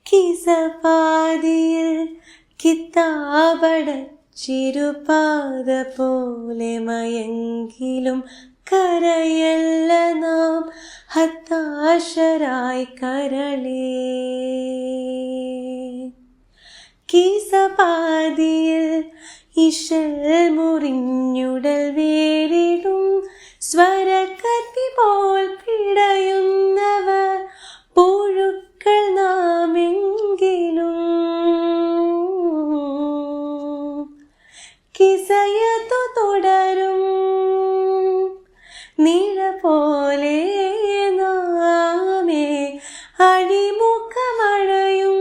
കിസപാതിയിൽ കിത്താബടച്ചിരുപാത പോലെ മയങ്കിലും കരയല്ല നാം ഹതാശരായി കരളേ. കിസപാതിയിൽ ഇശൽ മുറിഞ്ഞുടൽ വേറിടും സ്വരക്കത്തി പോൽ പിടയുന്നവർ പുഴുക്കൾ നാമെങ്കിലും കിസയത്തു തുടരും നിഴ പോലെ നാമേ അടിമുഖമഴയും